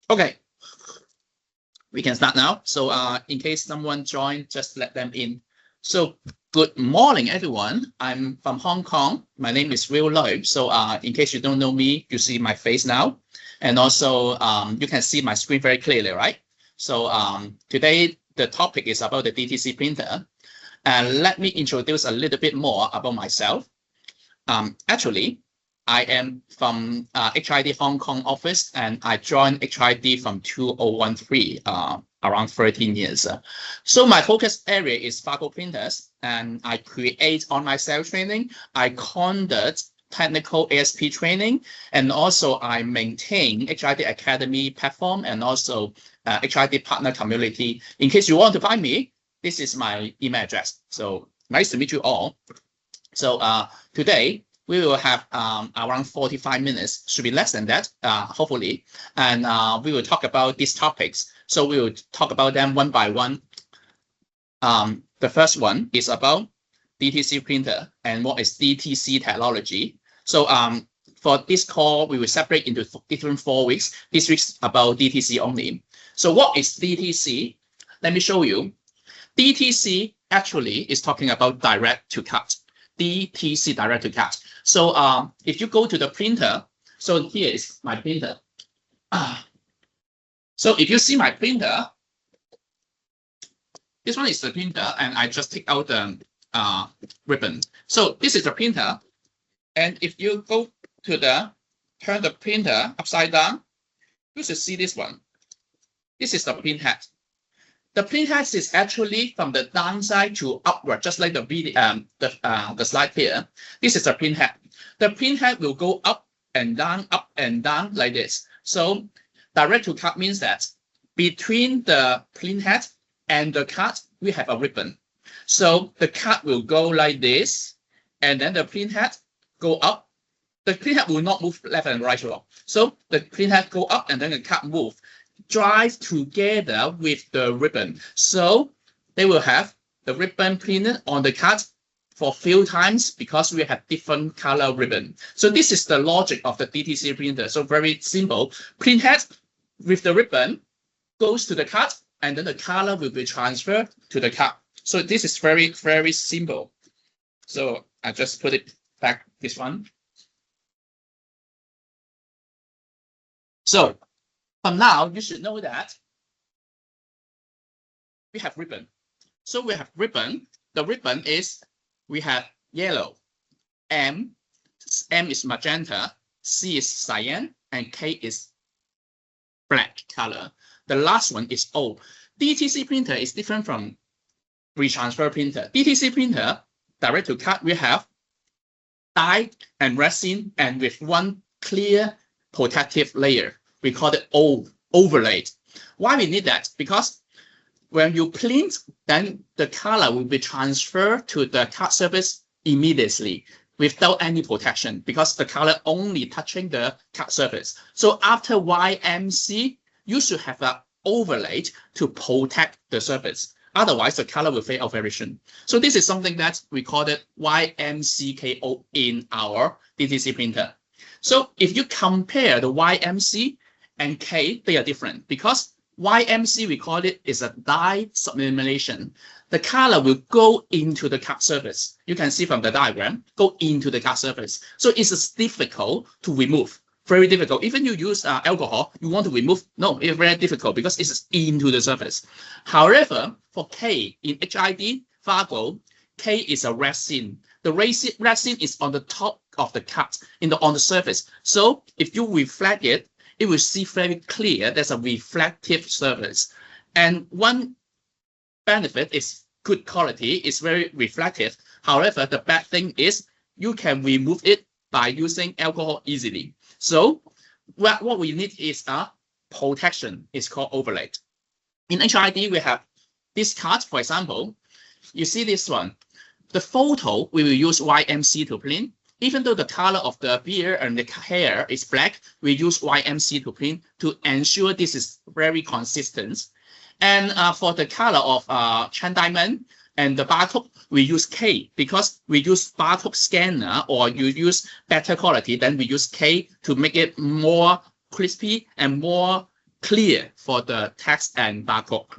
Okay, we can start now. So in case someone joined, just let them in. So good morning, everyone. I'm from Hong Kong. My name is Will Loeb. So in case you don't know me, you see my face now. And also you can see my screen very clearly, right? So today the topic is about the DTC printer. And let me introduce a little bit more about myself. Actually, I am from HID Hong Kong office, and I joined HID from 2013, around 13 years. So my focus area is Fargo printers, and I create online sales training. I conduct technical ASP training, and also I maintain HID Academy platform and also HID partner community. In case you want to find me, this is my email address. So nice to meet you all. So today, we will have around 45 minutes, should be less than that, hopefully. And we will talk about these topics. So we will talk about them one by one. The first one is about DTC printer and what is DTC technology. So for this call, we will separate into different 4 weeks. This week's about DTC only. So what is DTC? Let me show you. DTC actually is talking about direct to cut. DTC, direct to cut. So if you go to the printer, so here is my printer. So if you see my printer, this one is the printer, and I just take out the ribbon. So this is the printer, and if you go to turn the printer upside down, you should see this one. This is the print head. The print head is actually from the downside to upward, just like the video, the slide here. This is the print head. The print head will go up and down like this. So direct to cut means that between the print head and the cut, we have a ribbon. So the cut will go like this, and then the print head go up. The print head will not move left and right. So the print head go up, and then the cut move. Drive together with the ribbon. So they will have the ribbon printed on the cut for a few times because we have different color ribbon. So this is the logic of the DTC printer. So very simple. Print head with the ribbon goes to the cut, and then the color will be transferred to the cut. So this is very, very simple. So I just put it back, this one. So from now, you should know that we have ribbon. So we have ribbon. The ribbon is, we have yellow, M is magenta, C is cyan, and K is black color. The last one is O. DTC printer is different from retransfer printer. DTC printer, direct to cut, we have dye and resin, and with one clear protective layer. We call it overlay. Why we need that? Because when you print, then the color will be transferred to the cut surface immediately without any protection, because the color only touching the cut surface. So after YMC, you should have an overlay to protect the surface. Otherwise, the color will fade out very soon. So this is something that we call it YMCKO in our DTC printer. So if you compare the YMC and K, they are different, because YMC, we call it, is a dye sublimation. The color will go into the cut surface. You can see from the diagram, go into the cut surface. So it's difficult to remove, very difficult. Even you use alcohol, you want to remove, no, it's very difficult because it's into the surface. However, for K in HID, Fargo, K is a resin. The resin is on the top of the cut, on the surface. So if you reflect it, it will see very clear there's a reflective surface. And one benefit is good quality, it's very reflective. However, the bad thing is you can remove it by using alcohol easily. So what we need is a protection. It's called overlay. In HID, we have this card, for example. You see this one. The photo, we will use YMC to print. Even though the color of the beard and the hair is black, we use YMC to print to ensure this is very consistent. And for the color of Chan Diamond and the barcode, we use K because we use barcode scanner, or you use better quality, then we use K to make it more crispy and more clear for the text and barcode.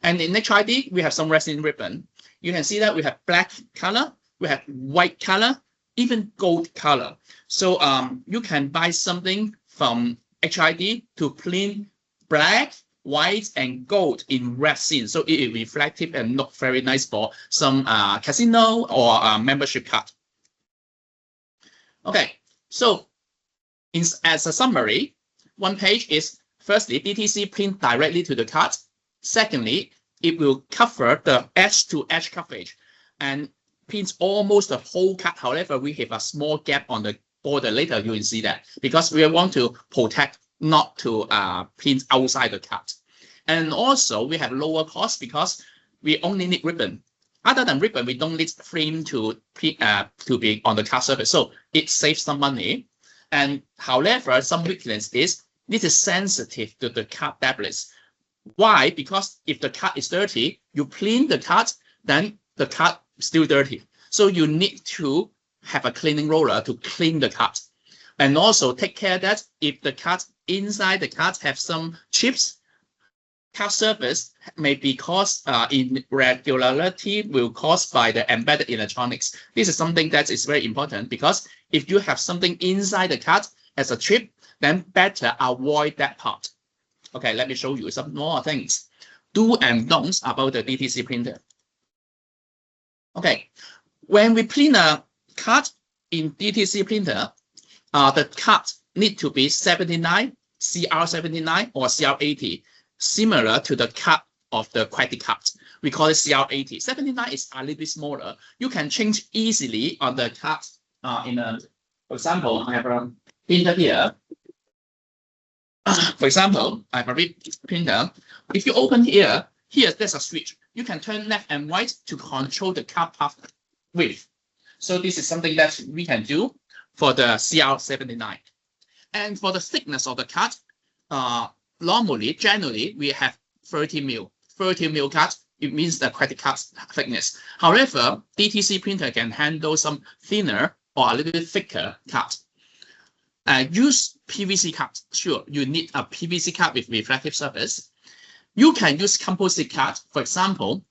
And in HID, we have some resin ribbon. You can see that we have black color, we have white color, even gold color. So you can buy something from HID to print black, white, and gold in resin. So it is reflective and look very nice for some casino or membership card. Okay, so as a summary, one page is firstly, DTC print directly to the card. Secondly, it will cover the edge-to-edge coverage and print almost the whole card. However, we have a small gap on the border. Later, you will see that because we want to protect not to print outside the card. And also, we have lower cost because we only need ribbon. Other than ribbon, we don't need frame to be on the card surface. So it saves some money. And however, some weakness is this is sensitive to the card tablets. Why? Because if the card is dirty, you clean the card, then the card is still dirty. So you need to have a cleaning roller to clean the card. And also take care that if the card inside the card have some chips, card surface may be caused irregularity will caused by the embedded electronics. This is something that is very important because if you have something inside the card as a chip, then better avoid that part. Okay, let me show you some more things. Do and don'ts about the DTC printer. Okay, when we print a card in DTC printer, the card need to be 79, CR79 or CR80, similar to the card of the credit card. We call it CR80. 79 is a little bit smaller. You can change easily on the card. For example, I have a printer here. For example, I have a printer. If you open here, there's a switch. You can turn left and right to control the card path width. So this is something that we can do for the CR79. And for the thickness of the card, generally, we have 30 mil. 30 mil card, it means the credit card thickness. However, DTC printer can handle some thinner or a little bit thicker card. Use PVC card. Sure, you need a PVC card with reflective surface. You can use composite card. For example,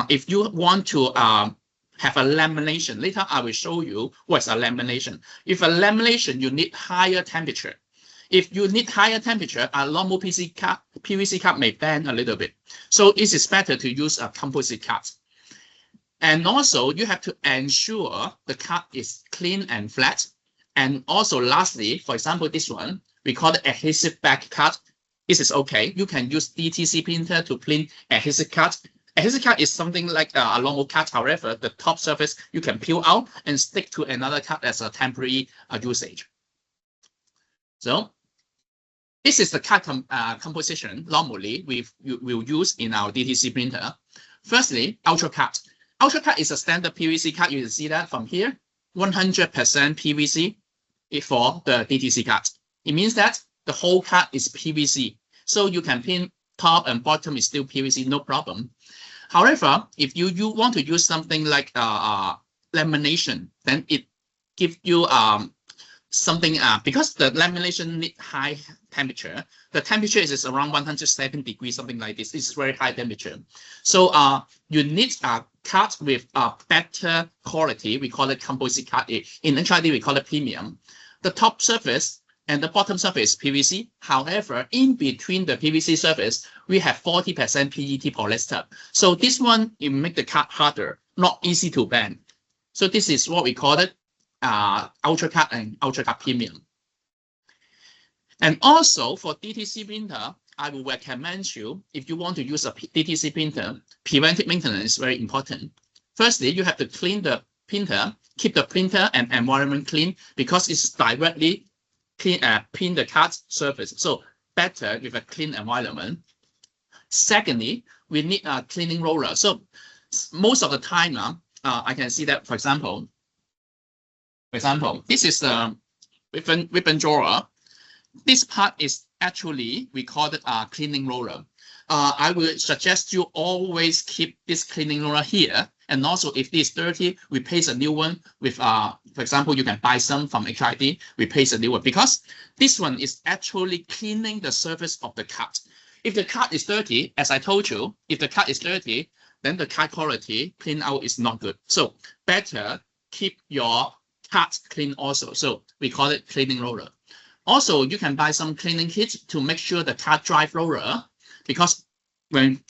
if you want to have a lamination, later I will show you what's a lamination. If a lamination, you need higher temperature. If you need higher temperature, a normal PVC card may bend a little bit. So it is better to use a composite card. And also, you have to ensure the card is clean and flat. And also, lastly, for example, this one, we call it adhesive back card. This is okay. You can use DTC printer to print adhesive card. Adhesive card is something like a normal card. However, the top surface you can peel out and stick to another card as a temporary usage. So this is the card composition normally we will use in our DTC printer. Firstly, Ultra Card. Ultra Card is a standard PVC card. You can see that from here, 100% PVC for the DTC card. It means that the whole card is PVC. So you can print top and bottom is still PVC, no problem. However, if you want to use something like lamination, then it gives you something because the lamination need high temperature. The temperature is around 107 degrees, something like this. It's very high temperature. So you need a card with better quality. We call it composite card. In HID, we call it premium. The top surface and the bottom surface is PVC. However, in between the PVC surface, we have 40% PET polyester. So this one, it make the card harder, not easy to bend. So this is what we call it, Ultra Card and Ultra Card Premium. And also for DTC printer, I will recommend you, if you want to use a DTC printer, preventive maintenance is very important. Firstly, you have to clean the printer, keep the printer and environment clean because it's directly print the card surface. So better with a clean environment. Secondly, we need a cleaning roller. So most of the time, I can see that, for example, this is the ribbon drawer. This part is actually we call it a cleaning roller. I would suggest you always keep this cleaning roller here. And also, if this is dirty, replace a new one with, for example, you can buy some from HID, replace a new one, because this one is actually cleaning the surface of the cut. If the cut is dirty, as I told you, if the cut is dirty, then the cut quality clean out is not good. So better keep your cut clean also. So we call it cleaning roller. Also, you can buy some cleaning kits to make sure the cut drive roller, because when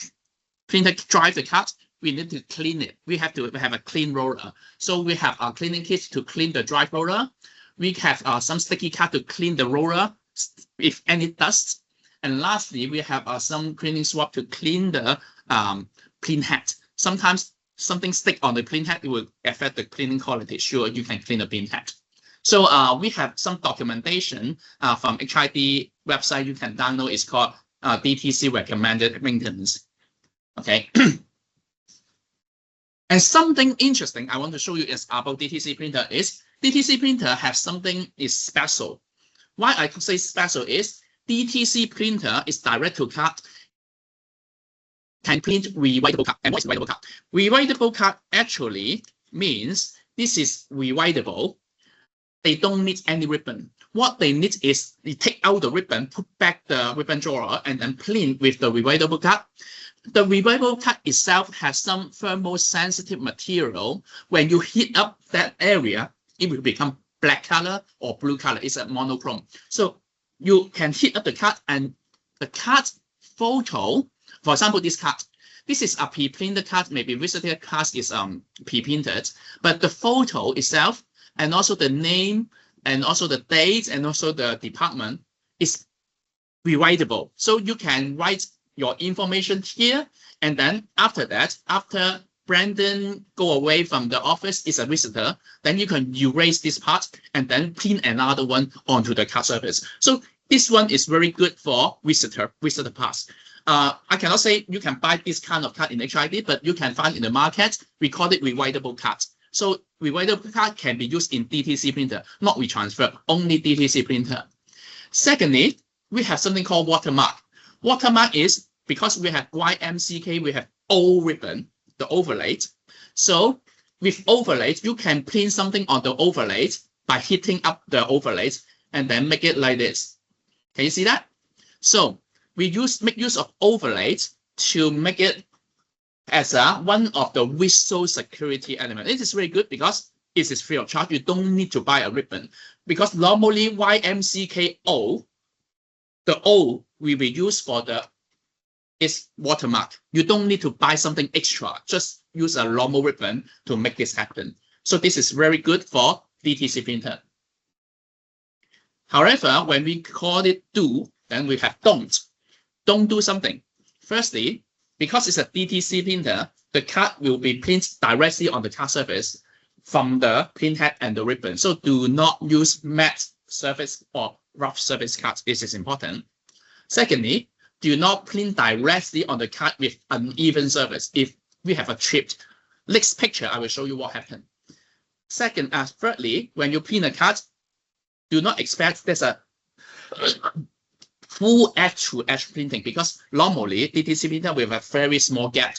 printer drive the cut, we need to clean it. We have to have a clean roller. So we have our cleaning kit to clean the drive roller. We have some sticky cut to clean the roller if any dust. And lastly, we have some cleaning swab to clean the clean head. Sometimes something stick on the clean head, it will affect the cleaning quality. Sure, you can clean the clean head. So we have some documentation from HID website you can download. It's called DTC recommended maintenance. Okay. And something interesting I want to show you is about DTC printer is DTC printer has something is special. Why I say special is DTC printer is direct to cut, can print rewritable cut. And what is rewritable cut? Rewritable cut actually means this is rewritable. They don't need any ribbon. What they need is they take out the ribbon, put back the ribbon drawer, and then print with the rewritable cut. The rewritable cut itself has some thermosensitive material. When you heat up that area, it will become black color or blue color. It's a monochrome. So you can heat up the cut, and the cut photo, for example, this cut. This is a pre-printed cut, maybe visitor cut is pre-printed, but the photo itself and also the name and also the date and also the department is rewritable. So you can write your information here, and then after that, after Brandon go away from the office, is a visitor, then you can erase this part and then print another one onto the card surface. So this one is very good for visitor parts. I cannot say you can buy this kind of card in HID, but you can find in the market, we call it rewritable card. So rewritable card can be used in DTC printer, not WeTransfer, only DTC printer. Secondly, we have something called watermark. Watermark is because we have YMCK, we have O ribbon, the overlay. So with overlay, you can print something on the overlay by heating up the overlay and then make it like this. Can you see that? So we make use of overlays to make it as one of the visual security elements. It is very good because it is free of charge. You don't need to buy a ribbon because normally YMCKO, the O we will use for the is watermark. You don't need to buy something extra. Just use a normal ribbon to make this happen. So this is very good for DTC printer. However, when we call it do, then we have don't. Don't do something. Firstly, because it's a DTC printer, the card will be printed directly on the card surface from the print head and the ribbon. So do not use matte surface or rough surface cards. This is important. Secondly, do not print directly on the card with uneven surface. If we have a chipped, next picture, I will show you what happened. Thirdly, when you print a card, do not expect there's a full edge-to-edge printing because normally DTC printer will have a very small gap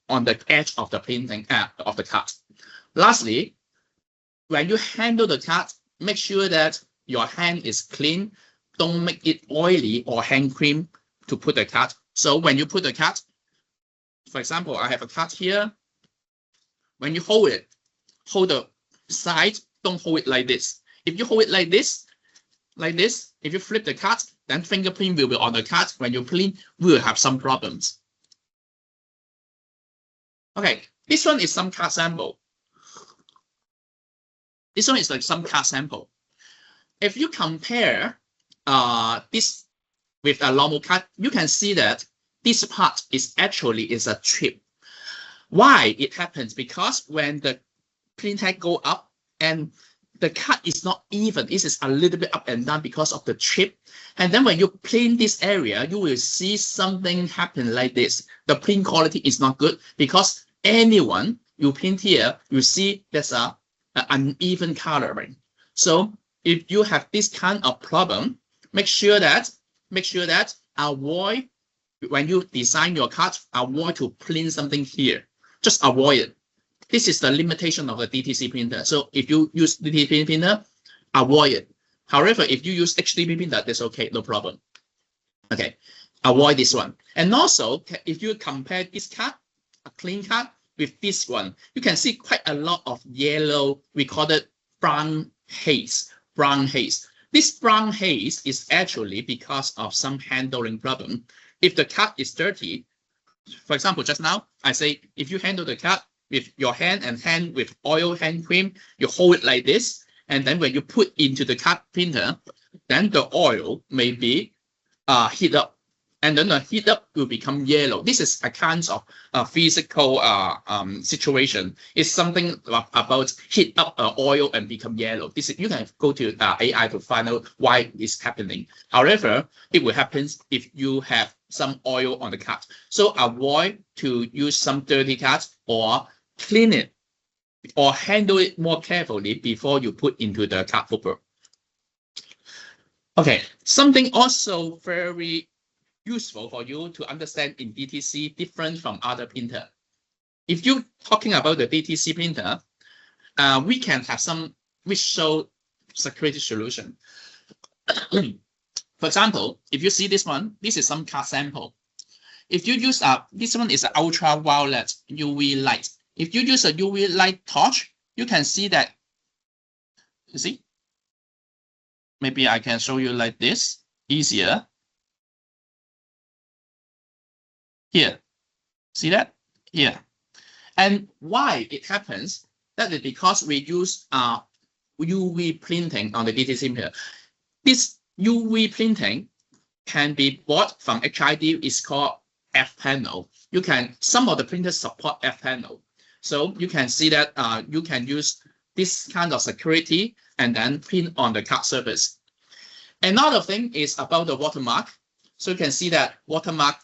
on the edge of the printing of the card. Lastly, when you handle the card, make sure that your hand is clean. Don't make it oily or hand cream to put the card. So when you put the card, for example, I have a card here. When you hold it, hold the side, don't hold it like this. If you hold it like this, if you flip the card, then fingerprint will be on the card. When you print, we will have some problems. Okay, this one is some card sample. This one is like some card sample. If you compare this with a normal card, you can see that this part is actually a chip. Why it happens? Because when the print head go up and the cut is not even, it is a little bit up and down because of the chip. And then when you print this area, you will see something happen like this. The print quality is not good because anyone you print here, you see there's an uneven coloring. So if you have this kind of problem, make sure that make sure that avoid, when you design your card, avoid to print something here. Just avoid it. This is the limitation of the DTC printer. So if you use DTC printer, avoid it. However, if you use HDP printer, that's okay, no problem. Okay, avoid this one. And also, if you compare this card, a clean card, with this one, you can see quite a lot of yellow, we call it brown haze. Brown haze. This brown haze is actually because of some handling problem. If the card is dirty, for example, just now, I say, if you handle the card with your hand and hand with oil hand cream, you hold it like this, and then when you put into the card printer, then the oil may be heat up, and then the heat up will become yellow. This is a kind of physical situation. It's something about heat up oil and become yellow. This is, you can go to AI to find out why it's happening. However, it will happen if you have some oil on the card. So avoid to use some dirty cards or clean it or handle it more carefully before you put into the card hopper. Okay, something also very useful for you to understand in DTC, different from other printer. If you're talking about the DTC printer, we can have some visual security solution. For example, if you see this one, this is some card sample. If you use this one is an ultraviolet UV light. If you use a UV light torch, you can see that, you see? Maybe I can show you like this, easier. Here, see that? Here. And why it happens, that is because we use UV printing on the DTC printer. This UV printing can be bought from HID, it's called F panel. You can, some of the printers support F panel. So you can see that you can use this kind of security and then print on the card surface. Another thing is about the watermark. So you can see that watermark,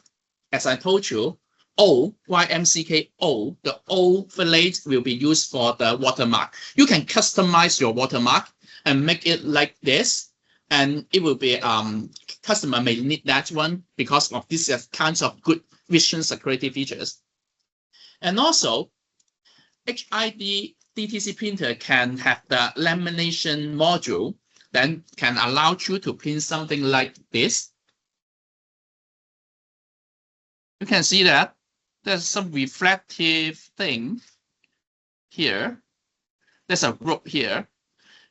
as I told you, O, YMCK-O, the O fillet will be used for the watermark. You can customize your watermark and make it like this, and it will be, customer may need that one because of these kinds of good vision security features. And also, HID DTC printer can have the lamination module, then can allow you to print something like this. You can see that there's some reflective thing here. There's a group here.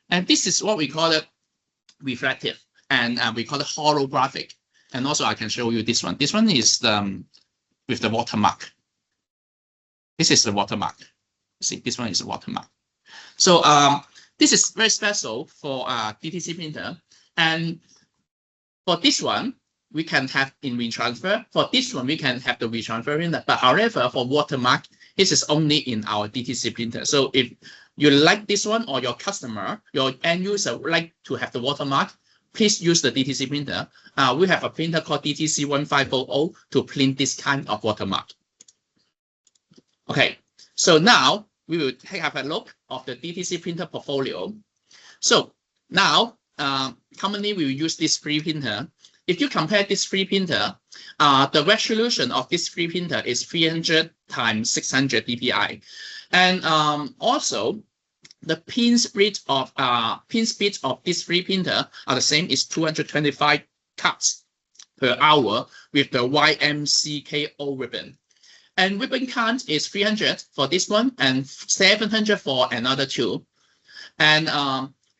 And this is what we call it reflective. And we call it holographic. And also I can show you this one. This one is with the watermark. This is the watermark. See, this one is the watermark. So this is very special for DTC printer. And for this one, we can have in WeTransfer. For this one, we can have the WeTransfer printer. But however, for watermark, this is only in our DTC printer. So if you like this one or your customer, your end user would like to have the watermark, please use the DTC printer. We have a printer called DTC 1500 to print this kind of watermark. Okay, so now we will have a look of the DTC printer portfolio. So now, commonly we will use this free printer. If you compare this free printer, the resolution of this free printer is 300 × 600 dpi, and also the pin speed of this free printer are the same, is 225 cuts per hour with the YMCK-O ribbon. And ribbon count is 300 for this one and 700 for another two. And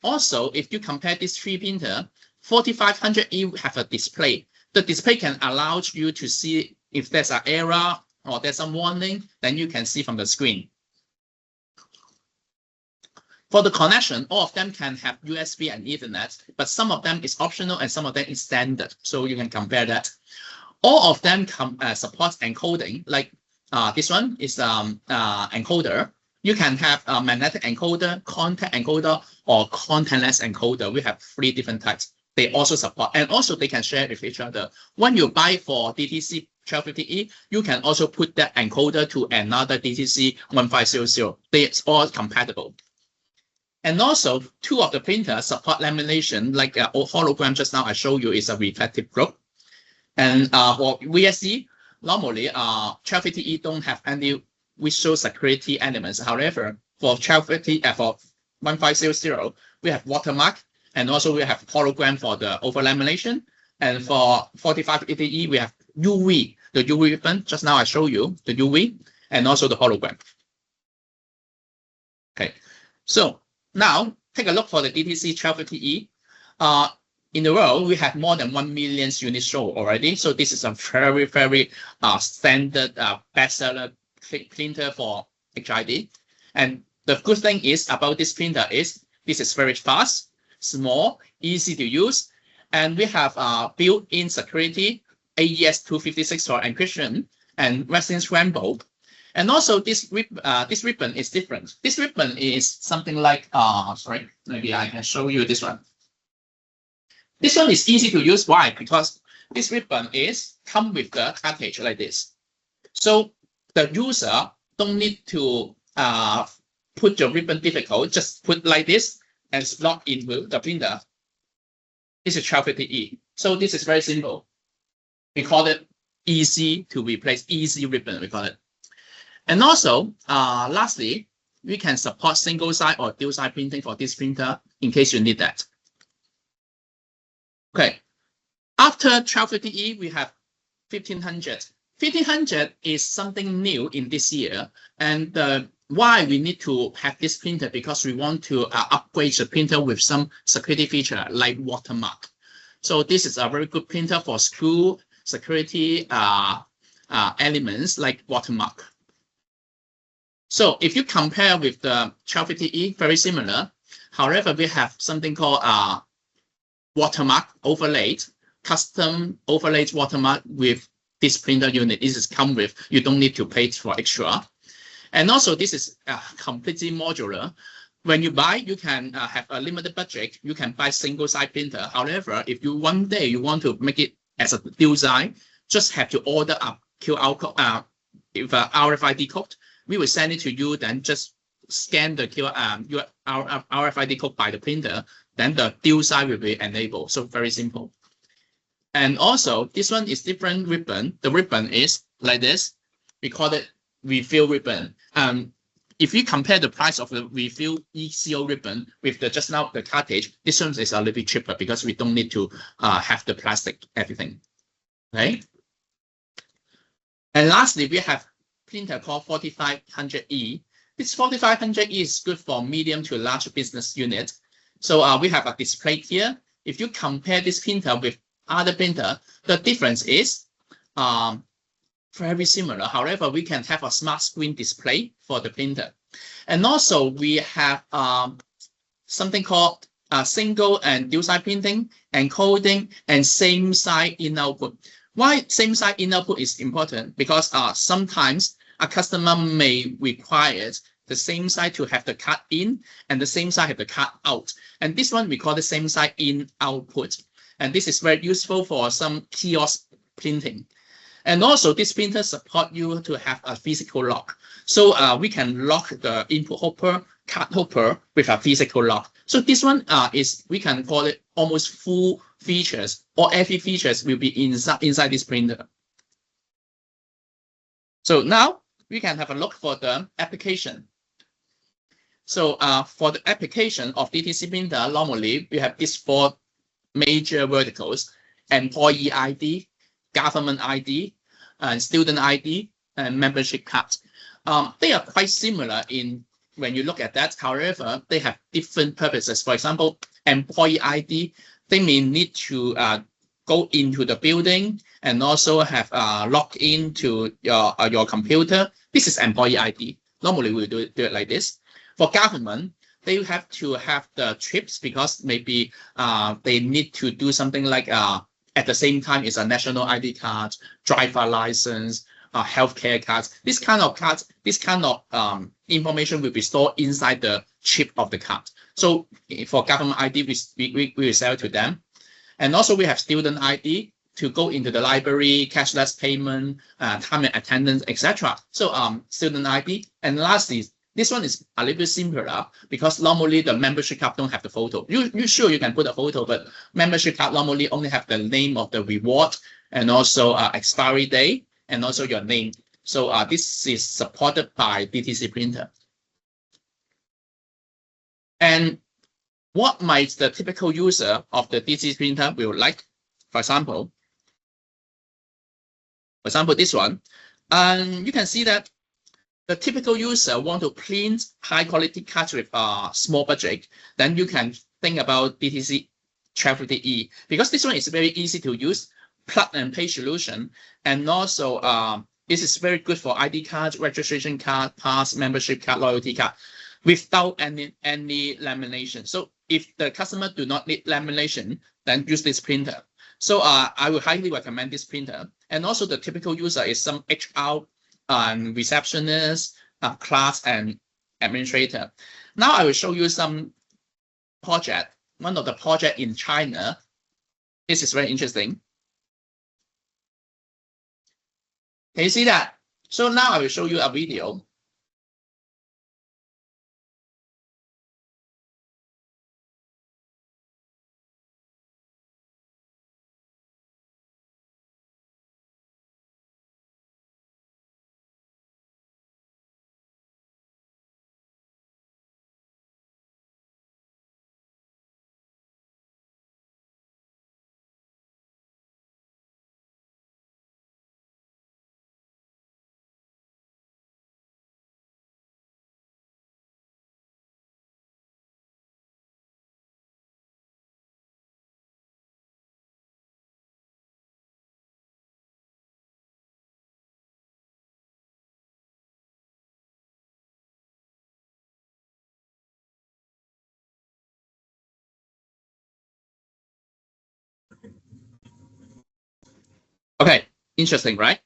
also, if you compare this free printer, 4500 you have a display. The display can allow you to see if there's an error or there's some warning, then you can see from the screen. For the connection, all of them can have USB and Ethernet, but some of them is optional and some of them is standard. So you can compare that. All of them support encoding, like this one is encoder. You can have a magnetic encoder, contact encoder, or contactless encoder. We have 3 different types. They also support, and also they can share with each other. When you buy for DTC 1250E, you can also put that encoder to another DTC 1500. They're all compatible. And also, 2 of the printers support lamination, like hologram just now I showed you is a reflective group. And for VSE, normally 1250E don't have any visual security elements. However, for 1250 for 1500, we have watermark, and also we have hologram for the over lamination. And for 4580E, we have UV, the UV ribbon. Just now I show you the UV and also the hologram. Okay, so now take a look for the DTC 1250E. In the world, we have more than 1 million units sold already. So this is a very, very standard bestseller printer for HID. And the good thing is about this printer is this is very fast, small, easy to use, and we have built-in security, AES 256 for encryption, and resin scramble. And also this ribbon is different. This ribbon is something like sorry, maybe I can show you this one. This one is easy to use. Why? Because this ribbon is come with the cartridge like this. So the user don't need to put the ribbon difficult, just put like this and slot in with the printer. This is 1250E. So this is very simple. We call it easy to replace, easy ribbon, we call it. And also, lastly, we can support single side or dual side printing for this printer in case you need that. Okay, after 1250E, we have 1500. 1500 is something new in this year, and why we need to have this printer, because we want to upgrade the printer with some security feature like watermark. So this is a very good printer for screw security elements like watermark. So if you compare with the 1250E, very similar. However, we have something called watermark overlaid, custom overlaid watermark with this printer unit. This is come with, you don't need to pay for extra. And also this is completely modular. When you buy, you can have a limited budget. You can buy single side printer. However, if you one day you want to make it as a dual side, just have to order a QR code, with a RFID code. We will send it to you, then just scan the RFID code by the printer, then the dual side will be enabled. So very simple. And also this one is different ribbon. The ribbon is like this. We call it refill ribbon. If you compare the price of the refill ECO ribbon with the just now the cartridge, this one is a little bit cheaper because we don't need to have the plastic everything. Okay. And lastly, we have printer called 4500E. This 4500E is good for medium to large business unit. So we have a display here. If you compare this printer with other printer, the difference is very similar. However, we can have a smart screen display for the printer. And also we have something called single and dual side printing, encoding, and same side in output. Why same side in output is important? Because sometimes a customer may require the same side to have the cut in and the same side have the cut out. And this one we call the same side in output. And this is very useful for some kiosk printing. And also this printer support you to have a physical lock. So we can lock the input hopper, cut hopper with a physical lock. So this one is, we can call it almost full features, or every features will be inside this printer. So now we can have a look for the application. So for the application of DTC printer, normally we have these 4 major verticals: employee ID, government ID, and student ID, and membership card. They are quite similar in when you look at that. However, they have different purposes. For example, employee ID, they may need to go into the building and also have log into your computer. This is employee ID. Normally we do it like this. For government, they have to have the trips because maybe they need to do something like at the same time is a national ID card, driver license, healthcare cards. This kind of cards, this kind of information will be stored inside the chip of the card. So for government ID, we will sell to them. And also we have student ID to go into the library, cashless payment, time and attendance, etc. So student ID. And lastly, this one is a little bit simpler because normally the membership card don't have the photo. You sure you can put a photo, but membership card normally only have the name of the reward and also expiry date, and also your name. So this is supported by DTC printer. And what might the typical user of the DTC printer will like? For example, this one, and you can see that the typical user want to print high quality cards with a small budget, then you can think about DTC 1250E, because this one is very easy to use, plug and play solution, and also this is very good for ID card, registration card, pass, membership card, loyalty card, without any lamination. So if the customer do not need lamination, then use this printer. So I would highly recommend this printer. And also the typical user is some HR receptionist, class, and administrator. Now I will show you some project. One of the project in China. This is very interesting. Can you see that? So now I will show you a video. Okay, interesting, right?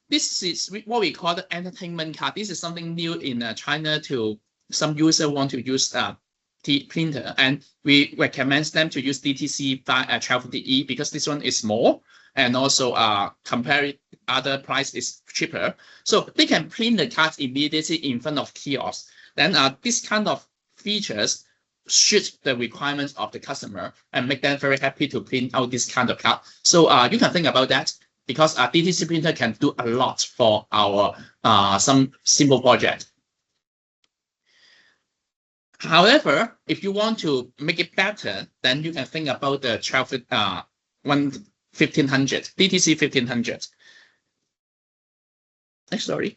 This is what we call the entertainment card. This is something new in China. To some user want to use printer, and we recommend them to use DTC 1250E because this one is small, and also compared other price is cheaper. So they can print the cards immediately in front of kiosks. Then this kind of features suit the requirements of the customer and make them very happy to print out this kind of card. So you can think about that, because a DTC printer can do a lot for our some simple project. However, if you want to make it better, then you can think about the 1500 DTC 1500. Sorry.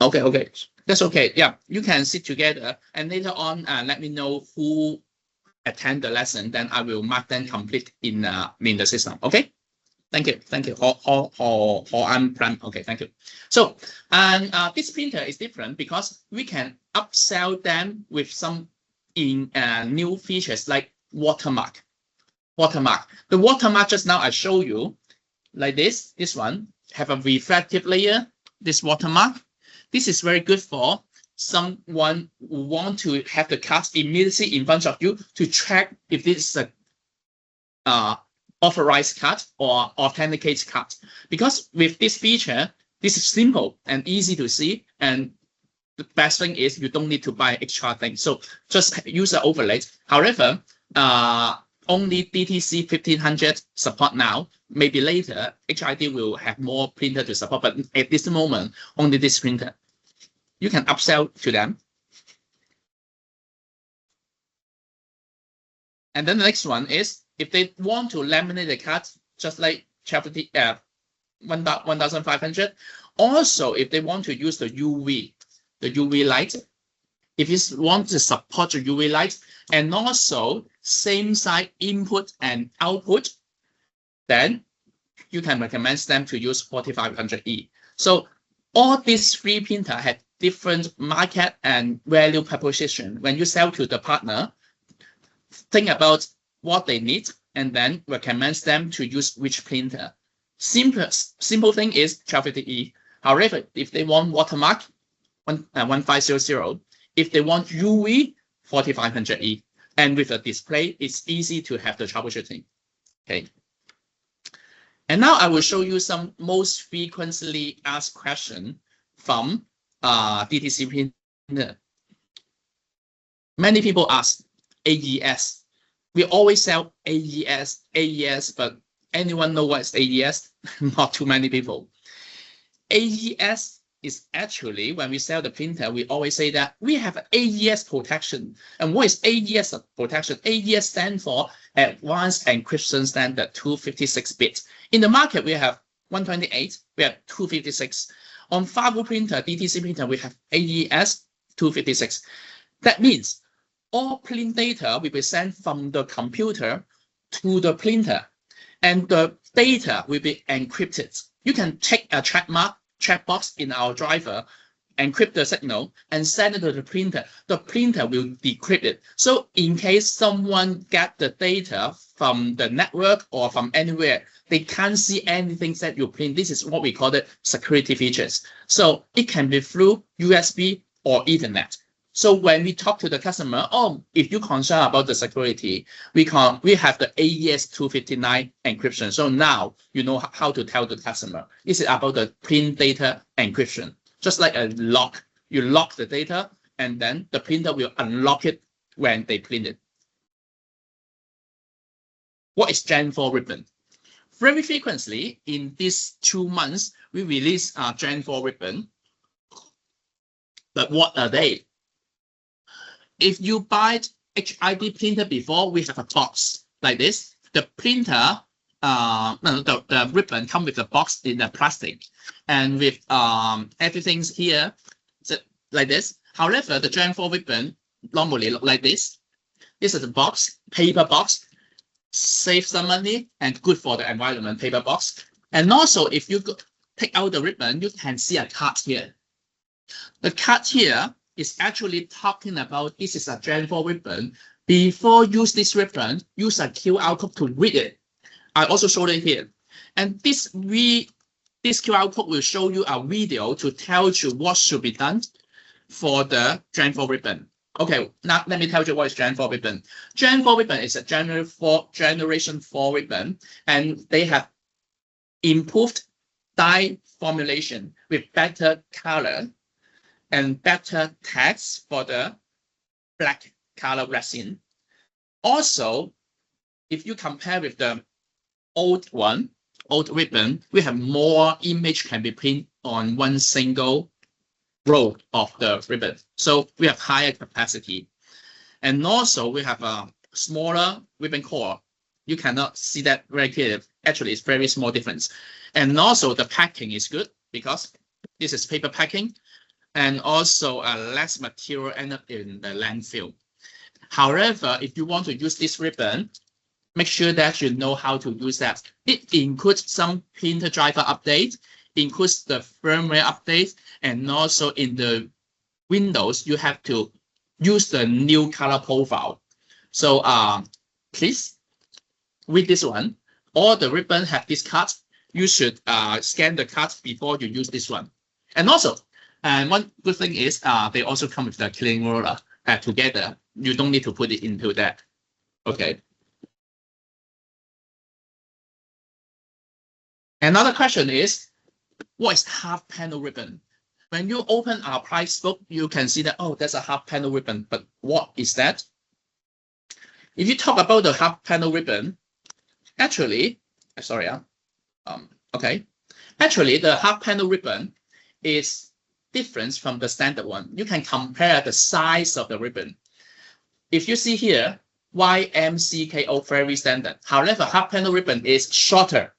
Okay. That's okay. Yeah, you can sit together, and later on, let me know who attend the lesson. Then I will mark them complete in the system. Okay. Thank you. Or I'm plan. Okay. Thank you. So, and this printer is different because we can upsell them with some new features like watermark. The watermark just now I show you, like this. This one have a reflective layer. This watermark. This is very good for someone who want to have the cards immediately in front of you to check if this is a authorized card or authenticated card. Because with this feature, this is simple and easy to see, and the best thing is you don't need to buy extra things. So just use the overlay. However, only DTC 1500 support now. Maybe later, HID will have more printer to support, but at this moment, only this printer. You can upsell to them. And then the next one is, if they want to laminate the cards, just like 1500. Also, if they want to use the UV light, if you want to support the UV light, and also same side input and output, then you can recommend them to use 4500E. So all these three printers have different market and value proposition. When you sell to the partner, think about what they need and then recommend them to use which printer. Simple thing is 1250E. However, if they want watermark, 1500. If they want UV, 4500E. And with a display, it's easy to have the troubleshooting. Okay. And now I will show you some most frequently asked questions from DTC printer. Many people ask AES. We always sell AES, but anyone know what is AES? Not too many people. AES is actually, when we sell the printer, we always say that we have AES protection. And what is AES protection? AES stands for Advanced Encryption Standard 256-bit. In the market, we have 128, we have 256. On Fargo printer, DTC printer, we have AES 256. That means all print data will be sent from the computer to the printer, and the data will be encrypted. You can take a checkbox in our driver, encrypt the signal, and send it to the printer. The printer will decrypt it. So in case someone get the data from the network or from anywhere, they can't see anything that you print. This is what we call the security features. So it can be through USB or Ethernet. So when we talk to the customer, oh, if you're concerned about the security, we have the AES 259 encryption. So now you know how to tell the customer. This is about the print data encryption. Just like a lock, you lock the data, and then the printer will unlock it when they print it. What is Gen 4 ribbon? Very frequently, in these 2 months, we release Gen 4 ribbon. But what are they? If you buy HID printer before, we have a box like this. The printer, the ribbon come with a box in the plastic, and with everything's here, like this. However, the Gen 4 ribbon normally look like this. This is a box, paper box, save some money and good for the environment, paper box. And also, if you take out the ribbon, you can see a card here. The card here is actually talking about this is a Gen 4 ribbon. Before use this ribbon, use a QR code to read it. I also showed it here. And this QR code will show you a video to tell you what should be done for the Gen 4 ribbon. Okay, now let me tell you what is Gen 4 ribbon. Gen 4 ribbon is a Generation 4 ribbon, and they have improved dye formulation with better color and better text for the black color resin. Also, if you compare with the old ribbon, we have more image can be printed on one single row of the ribbon. So we have higher capacity. And also we have a smaller ribbon core. You cannot see that very clearly. Actually, it's very small difference. And also the packing is good because this is paper packing, and also less material end up in the landfill. However, if you want to use this ribbon, make sure that you know how to use that. It includes some printer driver update, includes the firmware update, and also in the Windows, you have to use the new color profile. So please read this one. All the ribbon have this card. You should scan the card before you use this one. And also, one good thing is they also come with the cleaning roller together. You don't need to put it into that. Okay. Another question is, what is half panel ribbon? When you open our price book, you can see that, oh, there's a half panel ribbon, but what is that? If you talk about the half panel ribbon, actually, actually the half panel ribbon is different from the standard one. You can compare the size of the ribbon. If you see here, YMCKO very standard. However, half panel ribbon is shorter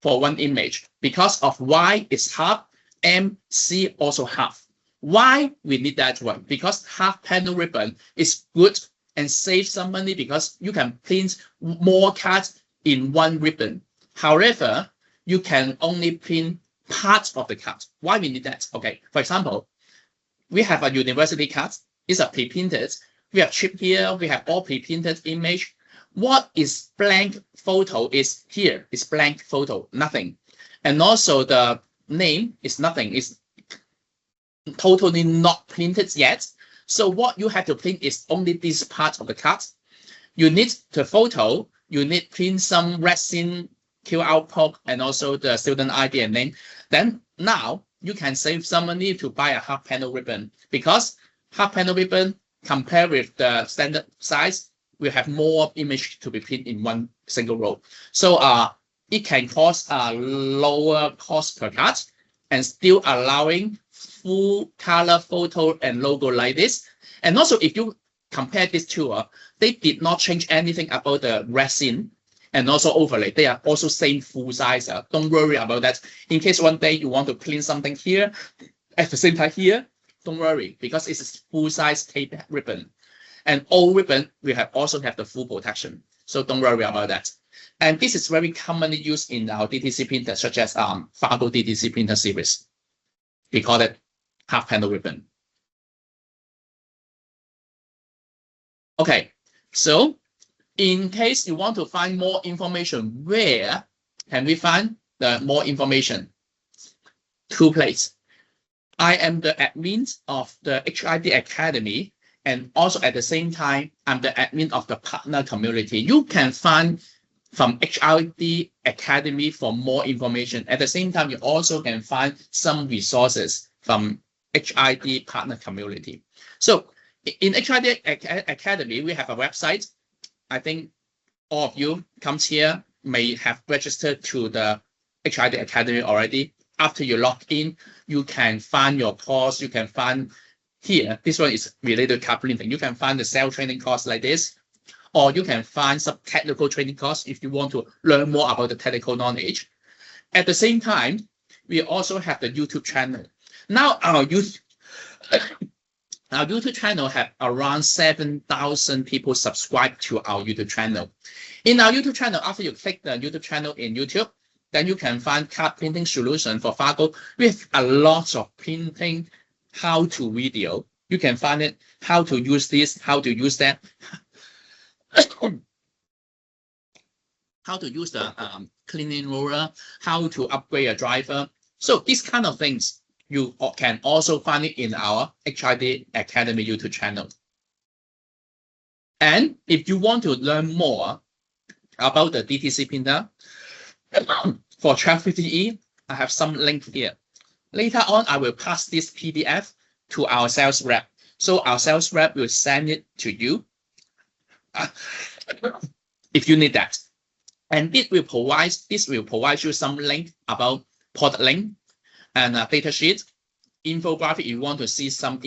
for one image because of Y is half, MC also half. Why we need that one? Because half panel ribbon is good and save some money because you can print more cards in one ribbon. However, you can only print part of the card. Why we need that? Okay, for example, we have a university card. It's a pre-printed. We have chip here. We have all pre-printed image. What is blank photo is here. It's blank photo, nothing. And also the name is nothing. It's totally not printed yet. So what you have to print is only this part of the card. You need the photo. You need print some resin, QR code, and also the student ID and name. Then now you can save some money to buy a half panel ribbon because half panel ribbon compared with the standard size we have more image to be printed in one single row. So it can cost a lower cost per card and still allowing full color photo and logo like this. And also, if you compare these two, they did not change anything about the resin and also overlay. They are also same full size. Don't worry about that. In case one day you want to print something here, at the same time here, don't worry, because it's full size tape ribbon. And all ribbon will also have the full protection. So don't worry about that. And this is very commonly used in our DTC printer, such as Fargo DTC printer series. We call it half panel ribbon. Okay, so in case you want to find more information, where can we find the more information? Two places. I am the admin of the HID Academy, and also at the same time, I'm the admin of the partner community. You can find from HID Academy for more information. At the same time, you also can find some resources from HID partner community. So in HID Academy, we have a website. I think all of you comes here may have registered to the HID Academy already. After you log in, you can find your course. You can find here, this one is related to card printing. You can find the cell training course like this, or you can find some technical training course if you want to learn more about the technical knowledge. At the same time, we also have the YouTube channel. Now our YouTube channel have around 7,000 people subscribed to our YouTube channel. In our YouTube channel, after you click the YouTube channel in YouTube, then you can find card printing solution for Fargo with a lot of printing how-to video. You can find it, how to use this, how to use that, how to use the cleaning roller, how to upgrade a driver. So these kind of things, you can also find it in our HID Academy YouTube channel. And if you want to learn more about the DTC printer, for 1250E, I have some link here. Later on, I will pass this PDF to our sales rep. So our sales rep will send it to you if you need that. And this will provide you some link about product link and a data sheet, infographic if you want to see some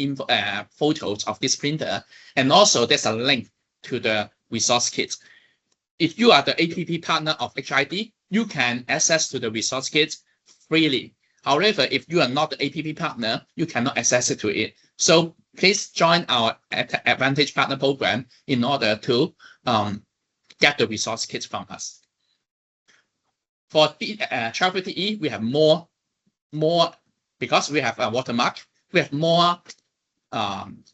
photos of this printer. And also there's a link to the resource kit. If you are the APP partner of HID, you can access to the resource kit freely. However, if you are not the APP partner, you cannot access to it. So please join our Advantage Partner Program in order to get the resource kit from us. For 1250E, we have more because we have a watermark. We have more,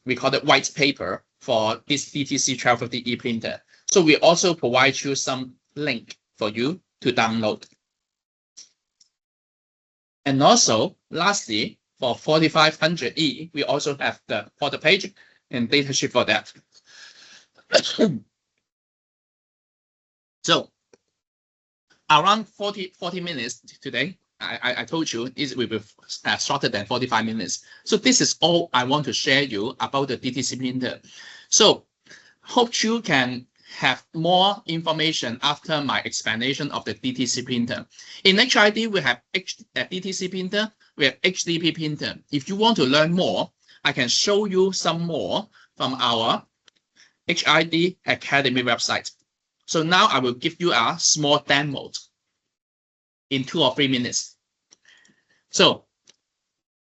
we call it white paper for this DTC 1250E printer. So we also provide you some link for you to download. And also, lastly, for 4500E, we also have the product page and data sheet for that. So, around 40 minutes today. I told you it will be shorter than 45 minutes. So this is all I want to share you about the DTC printer. So, hope you can have more information after my explanation of the DTC printer. In HID, we have DTC printer, we have HDP printer. If you want to learn more, I can show you some more from our HID Academy website. So now I will give you a small demo in 2 or 3 minutes. So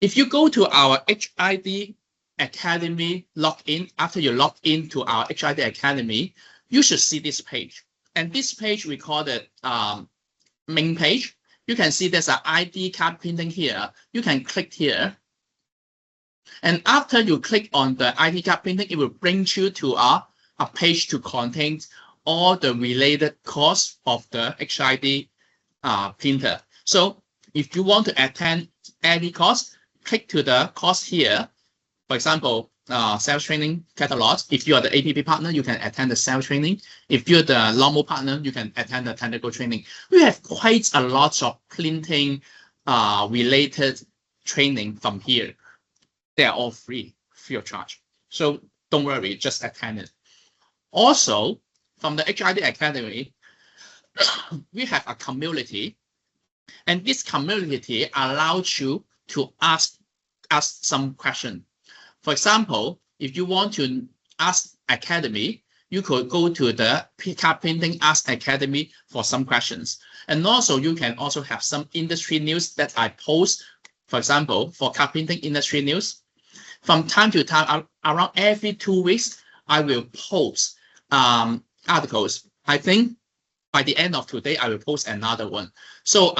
if you go to our HID Academy login, after you log into our HID Academy, you should see this page. And this page, we call it main page. You can see there's an ID card printing here. You can click here. And after you click on the ID card printing, it will bring you to a page to contain all the related costs of the HID printer. So if you want to attend any course, click to the course here. For example, sales training catalog. If you are the APP partner, you can attend the sales training. If you're the normal partner, you can attend the technical training. We have quite a lot of printing related training from here. They are all free of charge. So don't worry, just attend it. Also, from the HID Academy, we have a community, and this community allows you to ask some question. For example, if you want to ask Academy, you could go to the Card Printing Ask Academy for some questions. And also, you can also have some industry news that I post. For example, for card printing industry news, from time to time, around every 2 weeks, I will post articles. I think by the end of today, I will post another one. So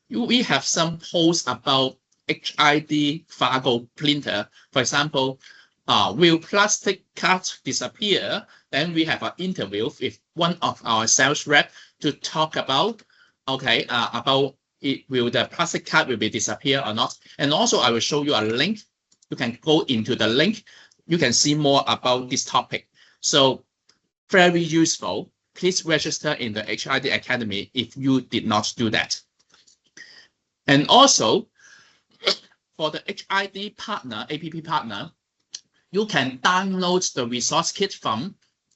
we have some posts about HID Fargo printer. For example, will plastic cards disappear? Then we have an interview with one of our sales rep to talk about, about will the plastic card will be disappear or not. And also I will show you a link. You can go into the link. You can see more about this topic. So very useful. Please register in the HID Academy if you did not do that. And also for the HID partner, APP partner, you can download the resource kit from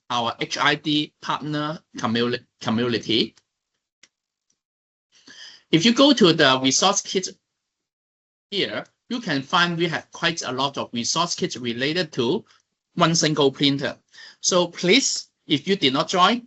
our HID partner community. If you go to the resource kit here, you can find we have quite a lot of resource kits related to one single printer. So please, if you did not join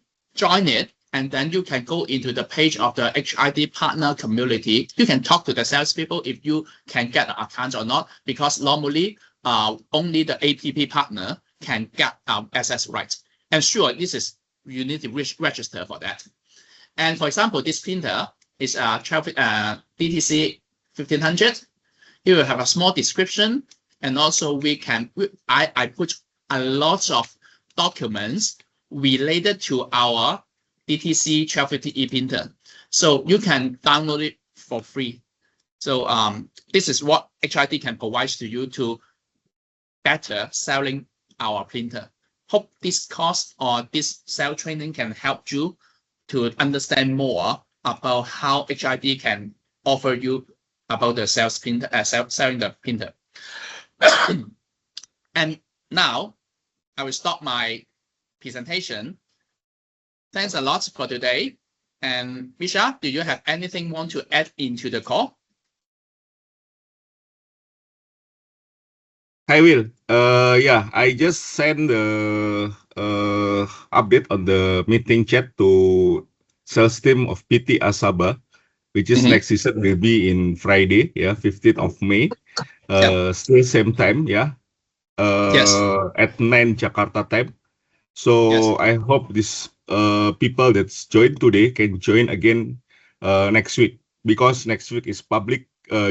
it, and then you can go into the page of the HID partner community. You can talk to the salespeople if you can get an account or not, because normally only the APP partner can get access rights. And sure, you need to register for that. And for example, this printer is DTC 1500. It will have a small description, and also I put a lot of documents related to our DTC 1250E printer. So you can download it for free. So this is what HID can provide to you to better selling our printer. Hope this course or this sales training can help you to understand more about how HID can offer you about the sales printer, selling the printer. And now I will stop my presentation. Thanks a lot for today. And Misha, do you have anything want to add into the call? Hi, Will. Yeah, I just sent the update on the meeting chat to sales team of PT Asaba, which is next season will be in Friday, 15th of May. Still same time, at 9 Jakarta time. So I hope this people that's joined today can join again next week, because next week is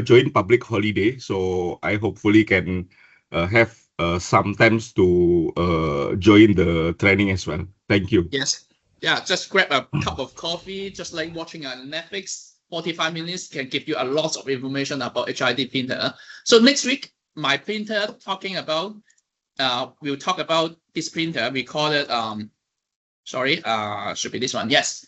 joint public holiday. So I hopefully can have sometimes to join the training as well. Thank you. Yes. Yeah, just grab a cup of coffee, just like watching a Netflix. 45 minutes can give you a lot of information about HID printer. So next week, my printer talking about, we'll talk about this printer. We call it, should be this one. Yes.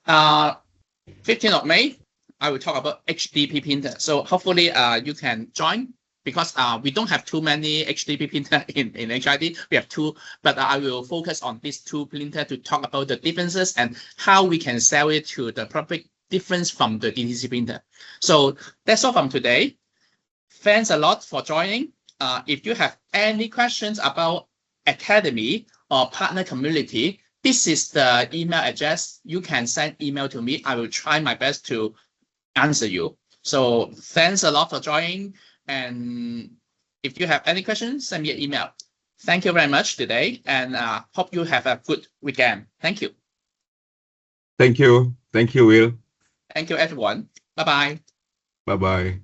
15th of May, I will talk about HDP printer. So hopefully you can join, because we don't have too many HDP printer in HID. We have two, but I will focus on these two printer to talk about the differences and how we can sell it to the public, difference from the DTC printer. So that's all from today. Thanks a lot for joining. If you have any questions about Academy or partner community, this is the email address. You can send email to me. I will try my best to answer you. So thanks a lot for joining. And if you have any questions, send me an email. Thank you very much today, and hope you have a good weekend. Thank you. Thank you. Thank you, Will. Thank you, everyone. Bye-bye. Bye-bye.